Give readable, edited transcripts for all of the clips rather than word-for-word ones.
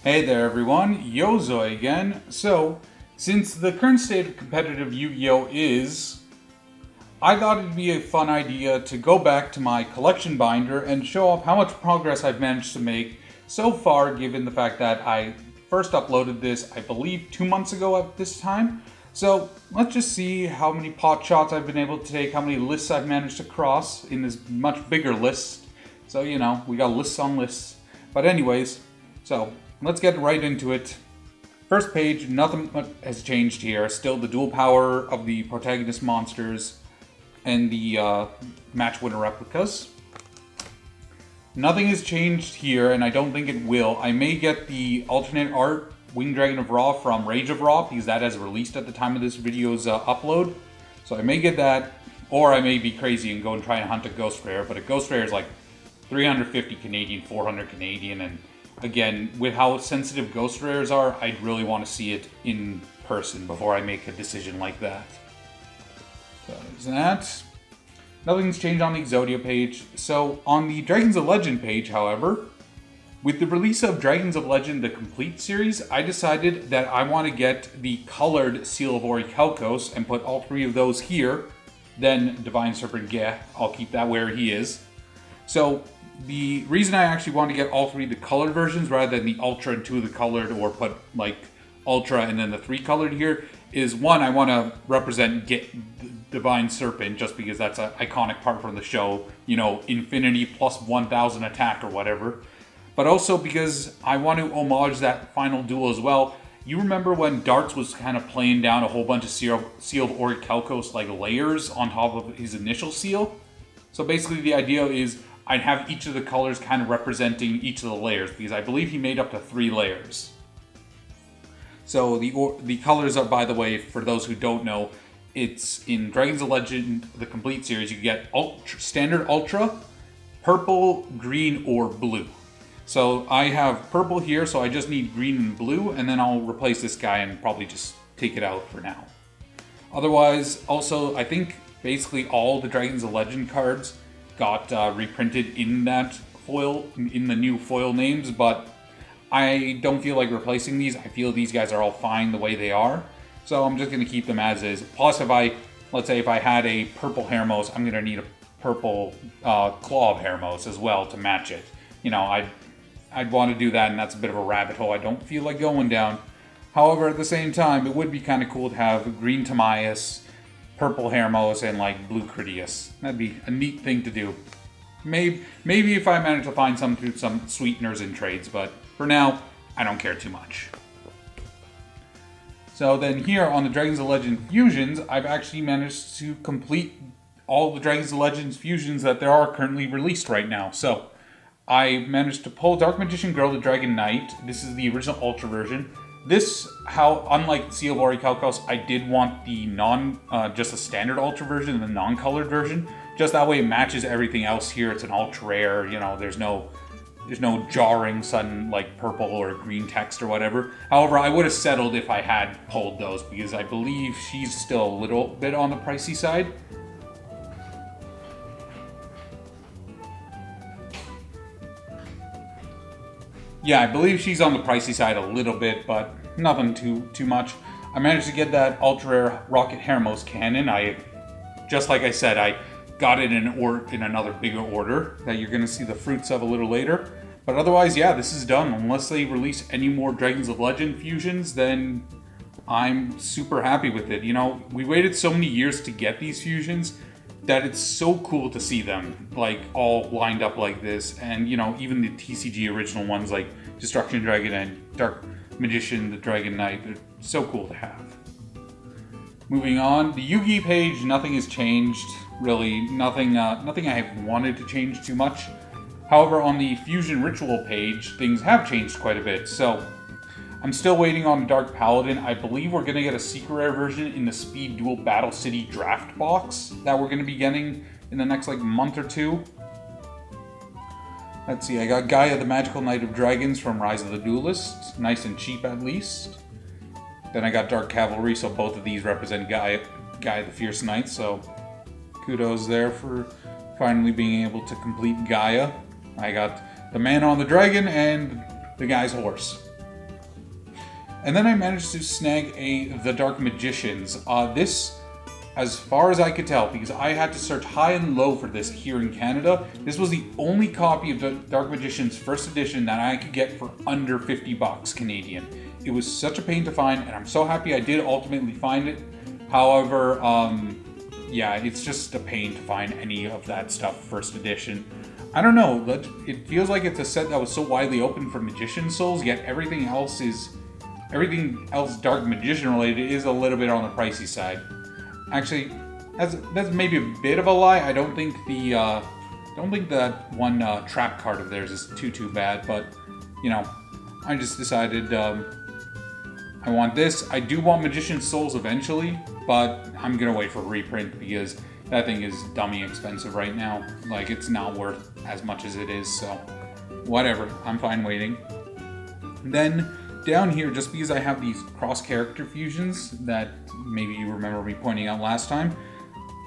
Hey there everyone, Yozoi again. So, since the current state of competitive Yu-Gi-Oh! Is, I thought it'd be a fun idea to go back to my collection binder and show off how much progress I've managed to make so far, given the fact that I first uploaded this, I believe, 2 months ago at this time. So, let's just see how many pot shots I've been able to take, how many lists I've managed to cross in this much bigger list. So, we got lists on lists. But anyways, so let's get right into it. First page, nothing has changed here. Still the dual power of the protagonist monsters and the match winner replicas. Nothing has changed here, and I don't think it will. I may get the alternate art Winged Dragon of Ra from Rage of Ra, because that is released at the time of this video's upload. So I may get that, or I may be crazy and go and try and hunt a Ghost Rare, but a Ghost Rare is like 350 Canadian, 400 Canadian, and again, with how sensitive Ghost Rares are, I'd really want to see it in person before I make a decision like that. So there's that. Nothing's changed on the Exodia page. So on the Dragons of Legend page, however, with the release of Dragons of Legend, the complete series, I decided that I want to get the colored Seal of Orichalcos and put all three of those here. Then Divine Serpent Geh, I'll keep that where he is. So the reason I actually want to get all three the colored versions rather than the Ultra and two of the colored, or put like Ultra and then the three colored here, is one, I want to represent Divine Serpent just because that's an iconic part from the show, infinity plus 1000 attack or whatever. But also because I want to homage that final duel as well. You remember when Darts was kind of playing down a whole bunch of Seal of Orichalcos like layers on top of his initial seal? So basically the idea is I'd have each of the colors kind of representing each of the layers, because I believe he made up to 3 layers. So the colors are, by the way, for those who don't know, it's in Dragons of Legend, the complete series, you get standard Ultra, purple, green, or blue. So I have purple here, so I just need green and blue, and then I'll replace this guy and probably just take it out for now. Otherwise, also, I think basically all the Dragons of Legend cards got reprinted in that foil, in the new foil names, but I don't feel like replacing these. I feel these guys are all fine the way they are, so I'm just going to keep them as is. Plus, let's say if I had a purple Hermos, I'm going to need a purple Claw of Hermos as well to match it. I'd want to do that, and that's a bit of a rabbit hole I don't feel like going down. However, at the same time, it would be kind of cool to have green Timaeus, purple Hermos, and like blue Critias. That'd be a neat thing to do. Maybe if I manage to find some through some sweeteners and trades, but for now, I don't care too much. So then here on the Dragons of Legend fusions, I've actually managed to complete all the Dragons of Legend fusions that there are currently released right now. So I managed to pull Dark Magician Girl the Dragon Knight. This is the original Ultra version. This, unlike Seal of Orichalcos, I did want the just a standard Ultra version and the non-colored version. Just that way it matches everything else here. It's an Ultra Rare, there's no jarring sudden like purple or green text or whatever. However, I would have settled if I had pulled those, because I believe she's still a little bit on the pricey side. Yeah, I believe she's on the pricey side a little bit, but nothing too much. I managed to get that Ultra Rare Rocket Hermos cannon. Just like I said, I got it in another bigger order that you're going to see the fruits of a little later. But otherwise, yeah, this is done. Unless they release any more Dragons of Legend fusions, then I'm super happy with it. We waited so many years to get these fusions that it's so cool to see them like all lined up like this, and even the TCG original ones like Destruction Dragon and Dark Magician the Dragon Knight, they're so cool to have. Moving on, the Yu-Gi page, nothing has changed really. Nothing I have wanted to change too much. However, on the Fusion Ritual page, things have changed quite a bit. So I'm still waiting on Dark Paladin. I believe we're going to get a secret rare version in the Speed Duel Battle City draft box that we're going to be getting in the next month or two. Let's see, I got Gaia the Magical Knight of Dragons from Rise of the Duelist. Nice and cheap at least. Then I got Dark Cavalry, so both of these represent Gaia the Fierce Knight, so kudos there for finally being able to complete Gaia. I got the Mana on the Dragon and the guy's horse. And then I managed to snag The Dark Magicians. This, as far as I could tell, because I had to search high and low for this here in Canada, this was the only copy of The Dark Magicians first edition that I could get for under 50 bucks Canadian. It was such a pain to find, and I'm so happy I did ultimately find it. However, yeah, it's just a pain to find any of that stuff first edition. I don't know, it feels like it's a set that was so widely open for Magician Souls, yet everything else Dark Magician related is a little bit on the pricey side. Actually, that's maybe a bit of a lie. I don't think that one trap card of theirs is too bad, but you know, I just decided I want this. I do want Magician Souls eventually, but I'm gonna wait for reprint because that thing is dummy expensive right now. Like, it's not worth as much as it is, so whatever. I'm fine waiting. Then down here, just because I have these cross-character fusions that maybe you remember me pointing out last time,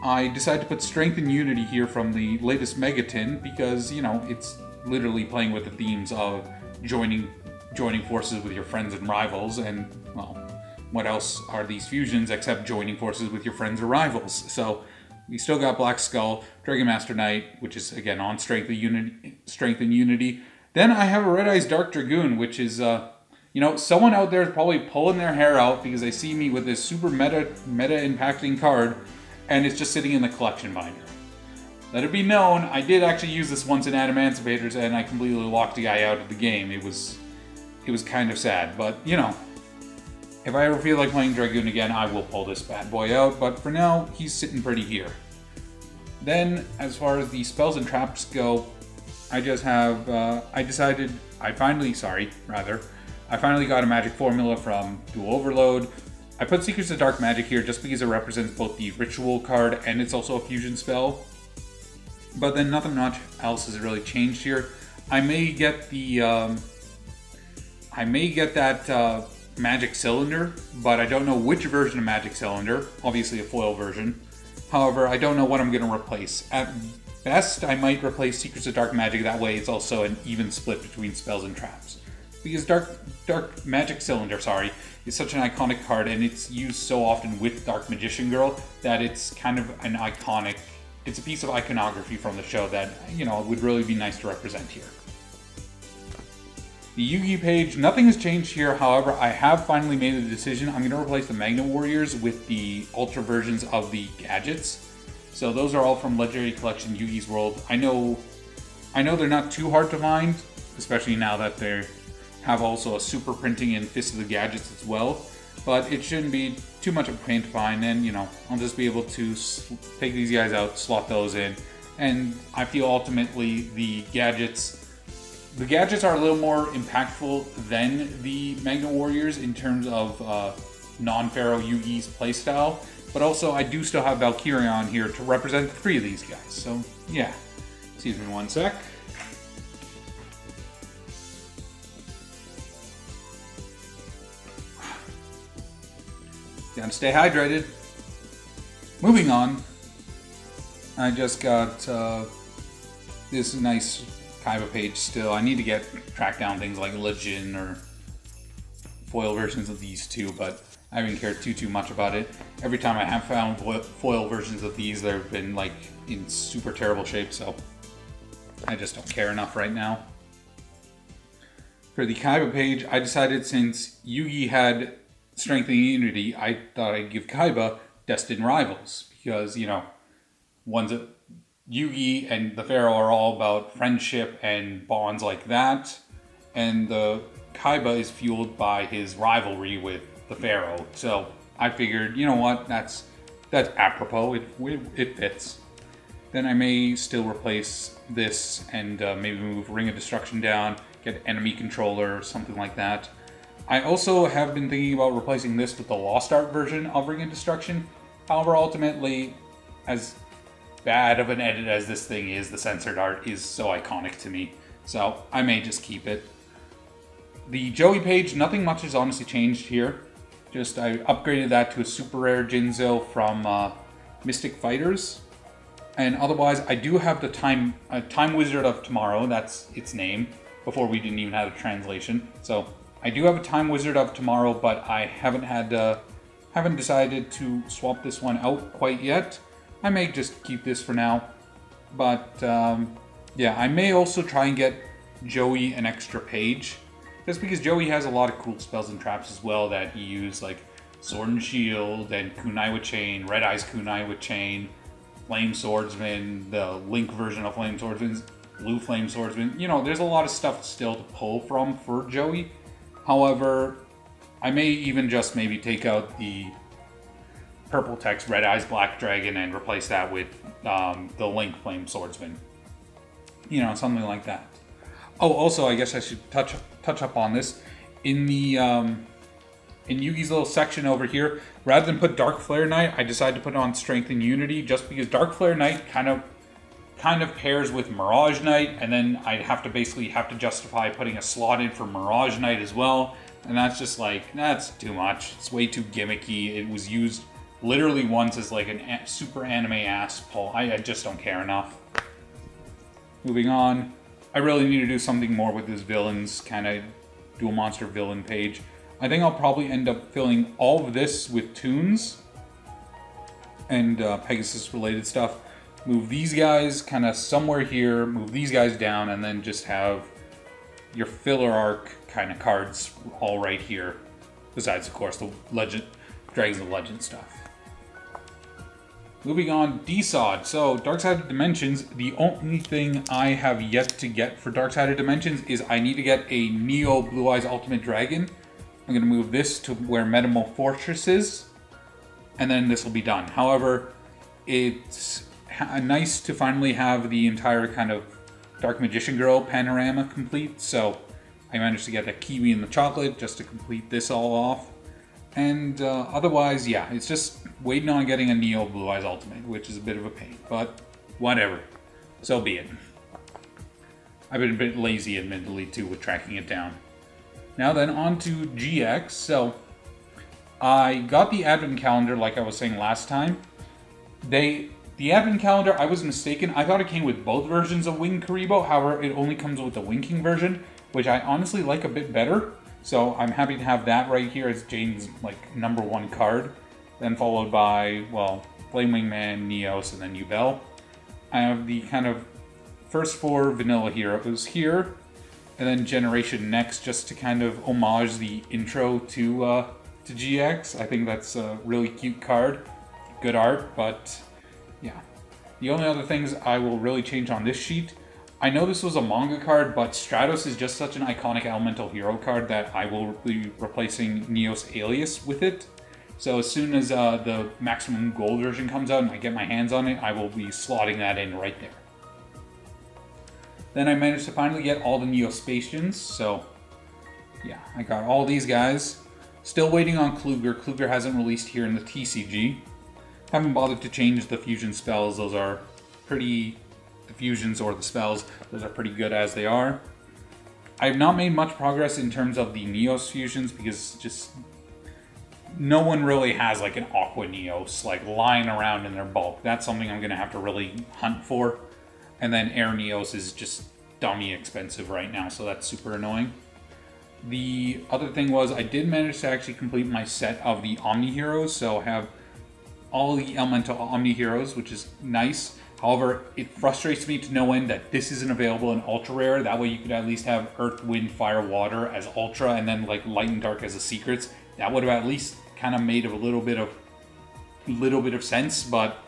I decided to put Strength and Unity here from the latest Megaton because, you know, it's literally playing with the themes of joining forces with your friends and rivals, and, well, what else are these fusions except joining forces with your friends or rivals? So we still got Black Skull, Dragon Master Knight, which is, again, on Strength and Unity. Then I have a Red Eyes Dark Dragoon, which is, you know, someone out there is probably pulling their hair out because they see me with this super meta impacting card, and it's just sitting in the collection binder. Let it be known, I did actually use this once in Adamantivators, and I completely locked the guy out of the game. It was kind of sad, but, you know, if I ever feel like playing Dragoon again, I will pull this bad boy out, but for now, he's sitting pretty here. Then, as far as the spells and traps go, I just have, I finally got a magic formula from Dual Overload. I put Secrets of Dark Magic here just because it represents both the ritual card and it's also a fusion spell. But then nothing much else has really changed here. I may get that Magic Cylinder, but I don't know which version of Magic Cylinder. Obviously a foil version. However, I don't know what I'm going to replace. At best, I might replace Secrets of Dark Magic. That way it's also an even split between spells and traps. Because Dark Magic Cylinder, is such an iconic card, and it's used so often with Dark Magician Girl that it's kind of an iconic. It's a piece of iconography from the show that, you know, would really be nice to represent here. The Yu-Gi page, nothing has changed here. However, I have finally made a decision. I'm going to replace the Magna Warriors with the Ultra versions of the gadgets. So those are all from Legendary Collection Yu-Gi's World. I know they're not too hard to find, especially now that they have also a super printing in Fist of the Gadgets as well. But it shouldn't be too much of a pain to find, and, you know, I'll just be able to take these guys out, slot those in, and I feel ultimately the gadgets are a little more impactful than the Magna Warriors in terms of non-Pharaoh Yu-Gi's playstyle, but also I do still have Valkyrion here to represent 3 of these guys, so yeah. Excuse me one sec. Gotta stay hydrated. Moving on, I just got this nice Kaiba page still. I need to track down things like Legion or foil versions of these two, but I haven't cared too much about it. Every time I have found foil versions of these, they've been like in super terrible shape, so I just don't care enough right now. For the Kaiba page, I decided since Yu-Gi had Strength and Unity, I thought I'd give Kaiba Destined Rivals, because, you know, Yu-Gi and the Pharaoh are all about friendship and bonds like that, and the Kaiba is fueled by his rivalry with the Pharaoh. So I figured, you know what, that's apropos. It fits. Then I may still replace this and maybe move Ring of Destruction down, get Enemy Controller or something like that. I also have been thinking about replacing this with the Lost Art version of Ring of Destruction. However, ultimately, as bad of an edit as this thing is, the censored art is so iconic to me. So I may just keep it. The Joey page, nothing much has honestly changed here. Just I upgraded that to a super rare Jinzo from Mystic Fighters. And otherwise, I do have the Time Wizard of Tomorrow, that's its name, before we didn't even have a translation. So I do have a Time Wizard up tomorrow, but I haven't decided to swap this one out quite yet. I may just keep this for now. But yeah, I may also try and get Joey an extra page. Just because Joey has a lot of cool spells and traps as well that he used, like Sword and Shield, and Kunai with Chain, Red Eyes Kunai with Chain, Flame Swordsman, the Link version of Flame Swordsman, Blue Flame Swordsman. You know, there's a lot of stuff still to pull from for Joey. However, I may even just maybe take out the purple text Red Eyes Black Dragon and replace that with the Link Flame Swordsman. You know, something like that. Oh, also, I guess I should touch up on this. In the in Yugi's little section over here, rather than put Dark Flare Knight, I decided to put on Strength and Unity, just because Dark Flare Knight kind of pairs with Mirage Knight, and then I'd have to justify putting a slot in for Mirage Knight as well, and that's just like, that's too much. It's way too gimmicky. It was used literally once as like an super anime ass pull. I just don't care enough. Moving on. I really need to do something more with this villains, kind of dual monster villain page. I think I'll probably end up filling all of this with tunes and Pegasus related stuff. Move these guys kind of somewhere here, move these guys down, and then just have your filler arc kind of cards all right here. Besides, of course, the Dragons of Legend stuff. Moving on, DSOD. So, Dark-Sided Dimensions, the only thing I have yet to get for Dark-Sided Dimensions is I need to get a Neo Blue Eyes Ultimate Dragon. I'm going to move this to where Metamorph Fortress is, and then this will be done. However, it's nice to finally have the entire kind of Dark Magician Girl panorama complete, so I managed to get a Kiwi and the Chocolate just to complete this all off. And otherwise, yeah, it's just waiting on getting a Neo Blue Eyes Ultimate, which is a bit of a pain, but whatever. So be it. I've been a bit lazy, admittedly, too, with tracking it down. Now then, on to GX. So, I got the Advent Calendar, like I was saying last time. The Advent Calendar, I was mistaken. I thought it came with both versions of Winged Kuriboh. However, it only comes with the Winking version, which I honestly like a bit better. So I'm happy to have that right here as Jane's like #1 card. Then followed by, well, Flame Wingman, Neos, and then Yubel. I have the kind of first 4 vanilla heroes here, and then Generation Next just to kind of homage the intro to GX. I think that's a really cute card. Good art, but yeah. The only other things I will really change on this sheet, I know this was a manga card, but Stratos is just such an iconic elemental hero card that I will be replacing Neos Alias with it. So as soon as the maximum gold version comes out and I get my hands on it, I will be slotting that in right there. Then I managed to finally get all the Neospatians, so yeah, I got all these guys. Still waiting on Kluger. Kluger hasn't released here in the TCG. Haven't bothered to change the fusion spells. Those are pretty... The fusions or the spells, those are pretty good as they are. I have not made much progress in terms of the Neos fusions because just no one really has like an Aqua Neos like lying around in their bulk. That's something I'm going to have to really hunt for. And then Air Neos is just dummy expensive right now, so that's super annoying. The other thing was I did manage to actually complete my set of the Omni Heroes, so I have all the Elemental Omni Heroes, which is nice. However, it frustrates me to no end that this isn't available in Ultra Rare. That way you could at least have Earth, Wind, Fire, Water as Ultra, and then like Light and Dark as the Secrets. That would have at least kind of made a little bit of sense, but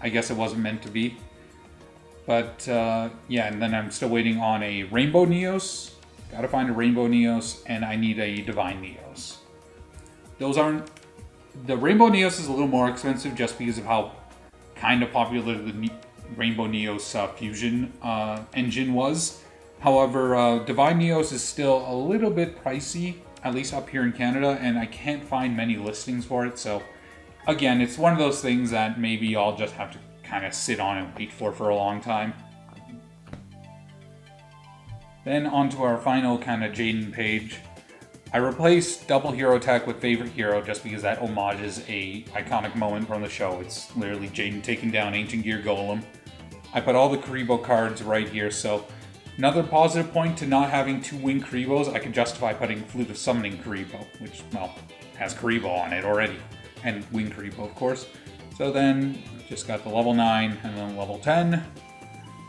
I guess it wasn't meant to be. But yeah, and then I'm still waiting on a Rainbow Neos. Gotta find a Rainbow Neos, and I need a Divine Neos. Those aren't... The Rainbow Neos is a little more expensive just because of how kind of popular the Rainbow Neos fusion engine was. However, Divine Neos is still a little bit pricey, at least up here in Canada, and I can't find many listings for it. So, again, it's one of those things that maybe I'll just have to kind of sit on and wait for a long time. Then onto our final kind of Jaden page. I replaced Double Hero Attack with Favorite Hero just because that homages a iconic moment from the show. It's literally Jaden taking down Ancient Gear Golem. I put all the Kuriboh cards right here, so Another positive point to not having two winged Karibos, I can justify putting Flute of Summoning Karibo, which, well, has Karibo on it already. And winged Karibo, of course. So then, just got the level 9 and then level 10.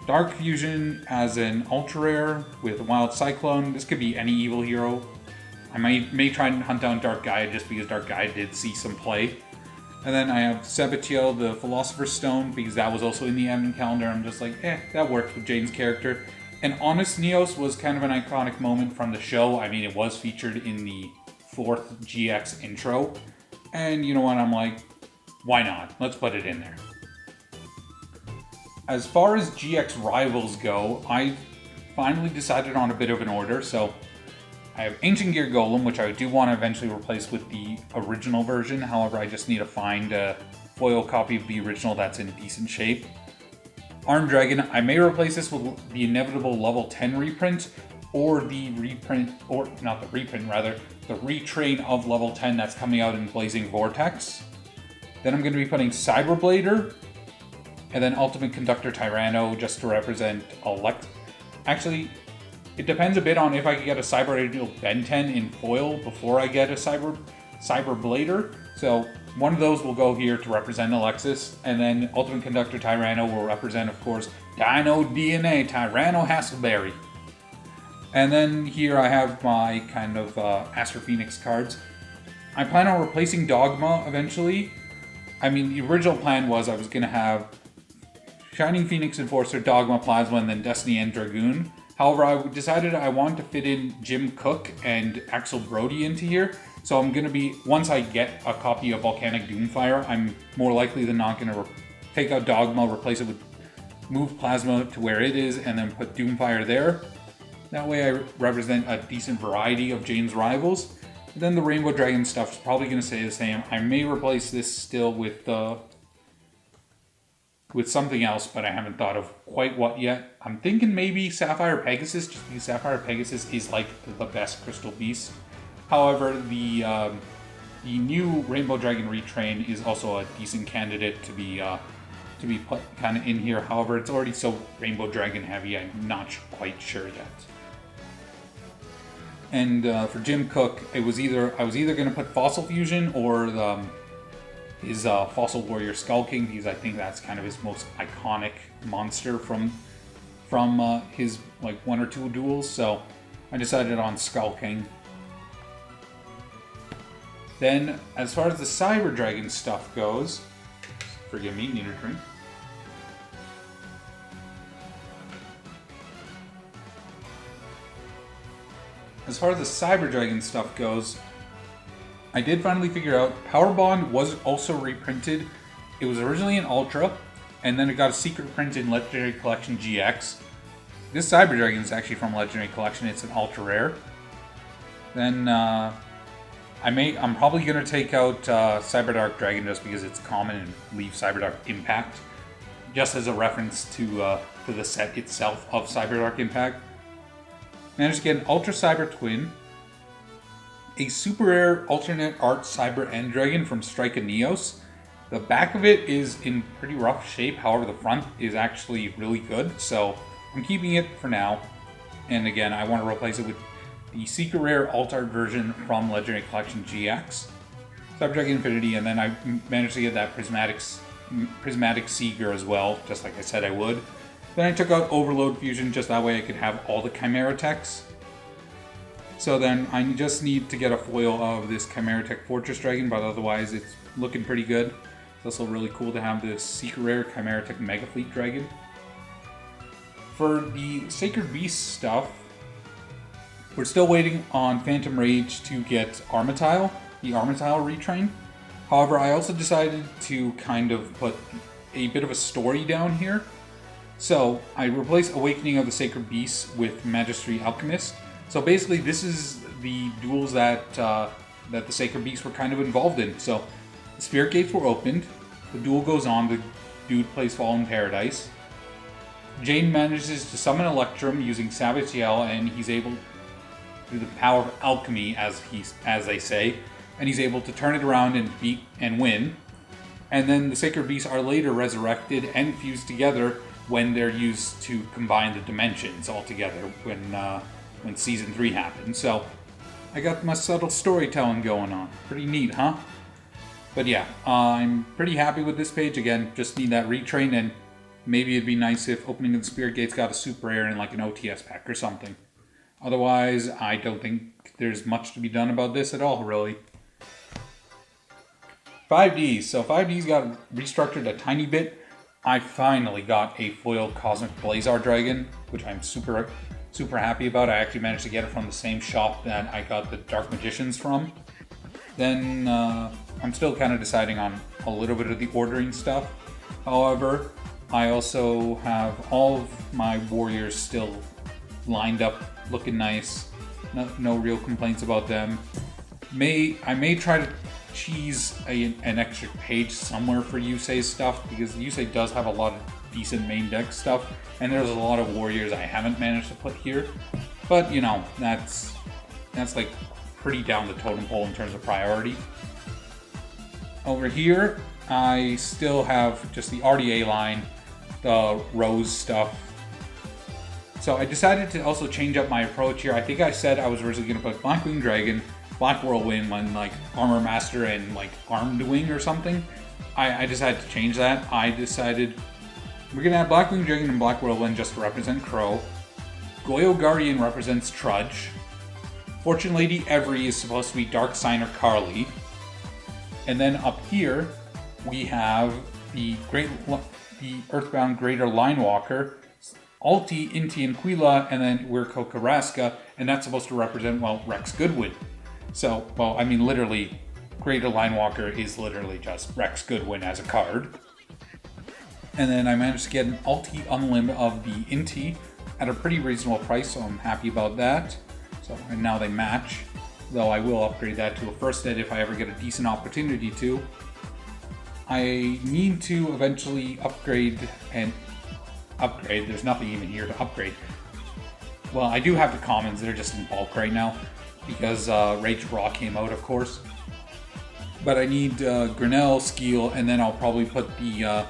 Dark Fusion as an ultra rare with Wild Cyclone. This could be any evil hero. I may try and hunt down Dark Gaia just because Dark Gaia did see some play. And then I have Sabatiel, the Philosopher's Stone, because that was also in the advent calendar. I'm just like, that worked with Jane's character. And Honest Neos was kind of an iconic moment from the show. I mean, it was featured in the 4th GX intro. And you know what, I'm like, why not? Let's put it in there. As far as GX rivals go, I finally decided on a bit of an order. So I have Ancient Gear Golem, which I do want to eventually replace with the original version. However, I just need to find a foil copy of the original that's in decent shape. Armed Dragon, I may replace this with the inevitable level 10 reprint, or the reprint, or not the reprint, rather, the retrain of level 10 that's coming out in Blazing Vortex. Then I'm going to be putting Cyberblader, and then Ultimate Conductor Tyranno just to represent Actually, it depends a bit on if I can get a Cyber Angel Ben 10 in foil before I get a Cyberblader. So one of those will go here to represent Alexis, and then Ultimate Conductor Tyranno will represent, of course, Dino DNA Tyranno Hassleberry. And then here I have my kind of Astro Phoenix cards. I plan on replacing Dogma eventually. I mean, the original plan was I was going to have Shining Phoenix Enforcer, Dogma, Plasma, and then Destiny and Dragoon. However, I decided I wanted to fit in Jim Cook and Axel Brody into here. So I'm going to be, once I get a copy of Volcanic Doomfire, I'm more likely than not going to take out Dogma, replace it with, move Plasma to where it is, and then put Doomfire there. That way I represent a decent variety of Jane's rivals. And then the Rainbow Dragon stuff is probably going to stay the same. I may replace this still with something else, but I haven't thought of quite what yet. I'm thinking maybe Sapphire Pegasus, just because Sapphire Pegasus is like the best Crystal Beast. However, the new Rainbow Dragon Retrain is also a decent candidate to be put kind of in here. However, it's already so Rainbow Dragon heavy, I'm not quite sure yet. And for Jim Cook, I was either going to put Fossil Fusion or his Fossil Warrior Skull King, because I think that's kind of his most iconic monster from his like 1 or 2 duels. So I decided on Skull King. Then, as far as the Cyber Dragon stuff goes, forgive me, need a drink. As far as the Cyber Dragon stuff goes, I did finally figure out Power Bond was also reprinted. It was originally an Ultra, and then it got a secret print in Legendary Collection GX. This Cyber Dragon is actually from Legendary Collection. It's an Ultra Rare. Then I'm probably gonna take out Cyber Dark Dragon just because it's common and leave Cyber Dark Impact, just as a reference to the set itself of Cyber Dark Impact. Managed to get an Ultra Cyber Twin, a super rare alternate art Cyber End Dragon from Strike and Neos. The back of it is in pretty rough shape, however the front is actually really good, so I'm keeping it for now. And again, I want to replace it with the secret rare alt art version from Legendary Collection GX, Cyber Dragon Infinity, and then I managed to get that Prismatic Seeger as well, just like I said I would. Then I took out Overload Fusion, just that way I could have all the Chimera Techs. So then I just need to get a foil of this Chimera Tech Fortress Dragon, but otherwise it's looking pretty good. It's also really cool to have this secret rare Chimera Tech Mega Fleet Dragon. For the Sacred Beast stuff, we're still waiting on Phantom Rage to get Armityle, the Armityle retrain. However, I also decided to kind of put a bit of a story down here. So I replaced Awakening of the Sacred Beasts with Magistry Alchemist. So basically, this is the duels that the Sacred Beasts were kind of involved in. So the Spirit Gates were opened, the duel goes on, the dude plays Fallen Paradise. Jane manages to summon Electrum using Sabatiel, and he's able, through the power of alchemy, as they say, and he's able to turn it around and beat and win. And then the Sacred Beasts are later resurrected and fused together when they're used to combine the dimensions all together when Season 3 happened. So I got my subtle storytelling going on. Pretty neat, huh? But yeah, I'm pretty happy with this page. Again, just need that retrain, and maybe it'd be nice if Opening of the Spirit Gates got a super rare in like an OTS pack or something. Otherwise, I don't think there's much to be done about this at all, really. 5Ds. So 5Ds got restructured a tiny bit. I finally got a foil Cosmic Blazar Dragon, which I'm super happy about. I actually managed to get it from the same shop that I got the Dark Magicians from. Then I'm still kind of deciding on a little bit of the ordering stuff. However, I also have all of my warriors still lined up, looking nice. No real complaints about them. I may try to cheese an extra page somewhere for Yusei's stuff, because Yusei does have a lot of decent main deck stuff, and there's a lot of warriors I haven't managed to put here. But you know, that's like pretty down the totem pole in terms of priority. Over here, I still have just the RDA line, the Rose stuff. So I decided to also change up my approach here. I think I said I was originally going to put Blackwing Dragon, Black Whirlwind, and like Armor Master and like Armed Wing or something. I decided to change that. I decided we're going to have Blackwing Dragon and Black Whirlwind just to represent Crow. Goyo Guardian represents Trudge. Fortune Lady Every is supposed to be Dark Signer Carly. And then up here, we have the Earthbound Greater Linewalker, Alti, Inti, and Quila, and then Wirko Carrasca, and that's supposed to represent, well, Rex Goodwin. So, well, I mean, literally, Greater Linewalker is literally just Rex Goodwin as a card. And then I managed to get an Alti Unlim of the Inti at a pretty reasonable price, so I'm happy about that. So, and now they match, though I will upgrade that to a first ed if I ever get a decent opportunity to. I need to eventually upgrade. There's nothing even here to upgrade. Well, I do have the commons, they're just in bulk right now, because Rage Raw came out, of course. But I need Grinnell, Skeel, and then I'll probably put the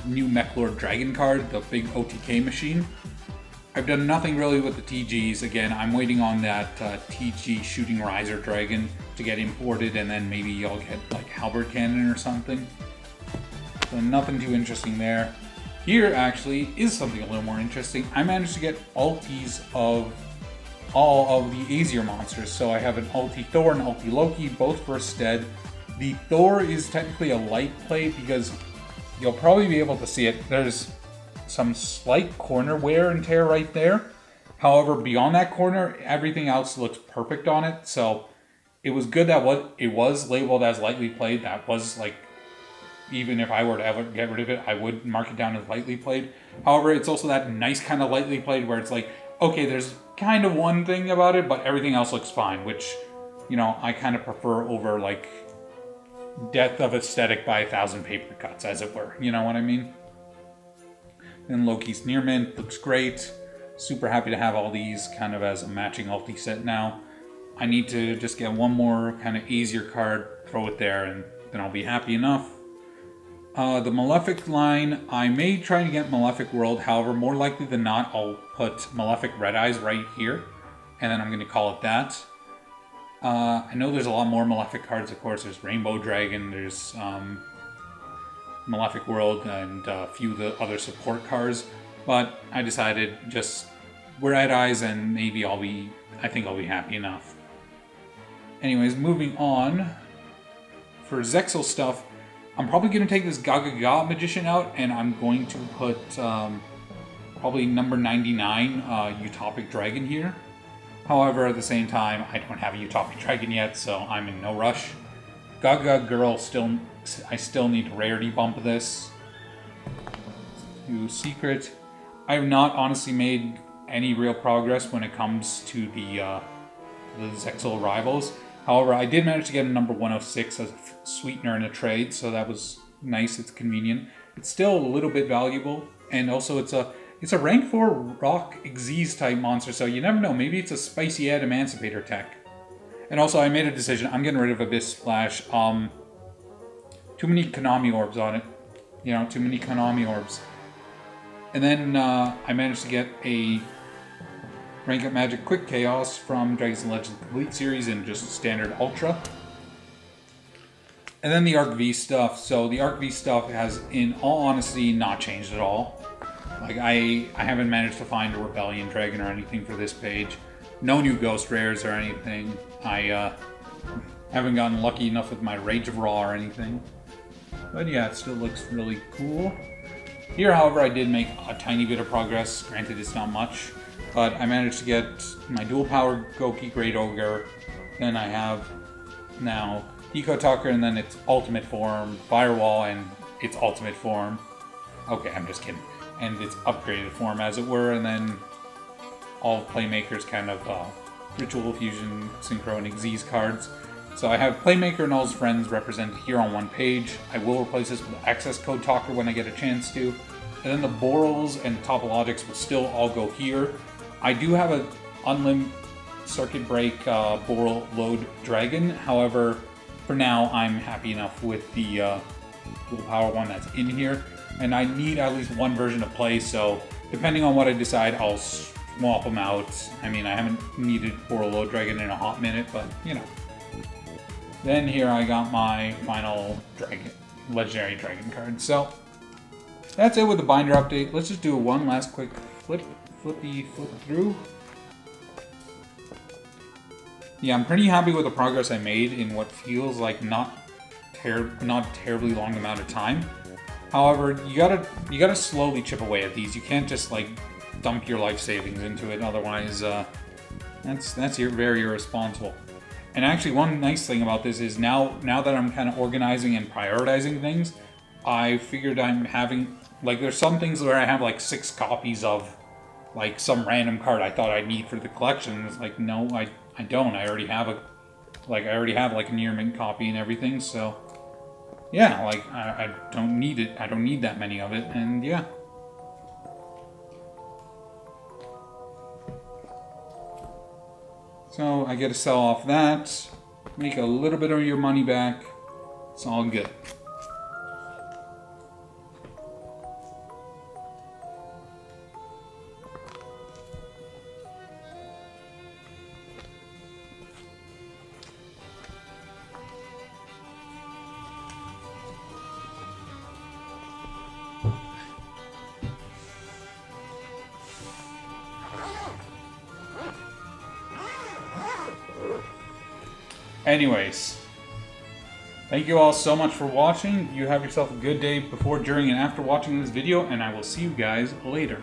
new Mechlord Dragon card, the big OTK machine. I've done nothing really with the TGs. Again, I'm waiting on that TG Shooting Riser Dragon to get imported, and then maybe I'll get like Halberd Cannon or something. So nothing too interesting there. Here actually is something a little more interesting. I managed to get Altis of all of the Aesir monsters. So I have an Alti Thor and Alti Loki, both for Stead. The Thor is technically a light play because you'll probably be able to see it. There's some slight corner wear and tear right there. However, beyond that corner, everything else looks perfect on it. So it was good that what it was labeled as lightly played. That was like, even if I were to ever get rid of it, I would mark it down as lightly played. However, it's also that nice kind of lightly played where it's like, okay, there's kind of one thing about it, but everything else looks fine, which, you know, I kind of prefer over like death of aesthetic by 1,000 paper cuts, as it were. You know what I mean? And Loki's Near Mint looks great. Super happy to have all these kind of as a matching ulti set now. I need to just get one more kind of easier card, throw it there, and then I'll be happy enough. The Malefic line, I may try to get Malefic World. However, more likely than not, I'll put Malefic Red Eyes right here, and then I'm going to call it that. I know there's a lot more Malefic cards, of course. There's Rainbow Dragon, there's Malefic World, and a few of the other support cards. But I decided just Red Eyes, and maybe I think I'll be happy enough. Anyways, moving on. For Zexal stuff, I'm probably going to take this Gaga Magician out, and I'm going to put probably number 99 Utopic Dragon here. However, at the same time, I don't have a Utopic Dragon yet, so I'm in no rush. Gaga Girl, I still need to rarity bump this. To Secret. I have not honestly made any real progress when it comes to the Zexal rivals. However, I did manage to get a number 106 as a sweetener in a trade, so that was nice. It's convenient. It's still a little bit valuable, and also it's a rank 4 rock Xyz type monster, so you never know. Maybe it's a spicy ad Emancipator tech. And also, I made a decision. I'm getting rid of Abyss Splash. Too many Konami orbs on it. You know, too many Konami orbs. And then I managed to get a Rank Up Magic Quick Chaos from Dragons and Legends Complete Series in just Standard Ultra. And then the Arc V stuff. So the Arc V stuff has, in all honesty, not changed at all. Like, I haven't managed to find a Rebellion Dragon or anything for this page. No new Ghost Rares or anything. I haven't gotten lucky enough with my Rage of Ra or anything. But yeah, it still looks really cool. Here, however, I did make a tiny bit of progress. Granted, it's not much. But I managed to get my dual power Goki Great Ogre. Then I have now Hiko Tucker, and then its ultimate form, Firewall, and its ultimate form. Okay, I'm just kidding. And its upgraded form, as it were, and then all Playmaker's kind of Ritual Fusion, Synchro, and Xyz cards. So I have Playmaker and all his friends represented here on one page. I will replace this with Access Code Talker when I get a chance to. And then the Borals and Topologics will still all go here. I do have a Unlim Circuit Break Boral Load Dragon. However, for now, I'm happy enough with the dual power one that's in here. And I need at least one version to play, so depending on what I decide, I'll swap them out. I mean, I haven't needed Boral Load Dragon in a hot minute, but, you know. Then here I got my final dragon, legendary dragon card. So that's it with the binder update. Let's just do one last quick flip through. Yeah, I'm pretty happy with the progress I made in what feels like not a terribly long amount of time. However, you gotta slowly chip away at these. You can't just like dump your life savings into it. Otherwise, that's very irresponsible. And actually, one nice thing about this is now that I'm kind of organizing and prioritizing things, I figured I'm having, like, there's some things where I have like 6 copies of like some random card I thought I'd need for the collection. It's like, no, I don't. I already have like a near mint copy and everything. So yeah, like I don't need it. I don't need that many of it. And yeah. So I get to sell off that, make a little bit of your money back. It's all good. Anyways, thank you all so much for watching. You have yourself a good day before, during, and after watching this video, and I will see you guys later.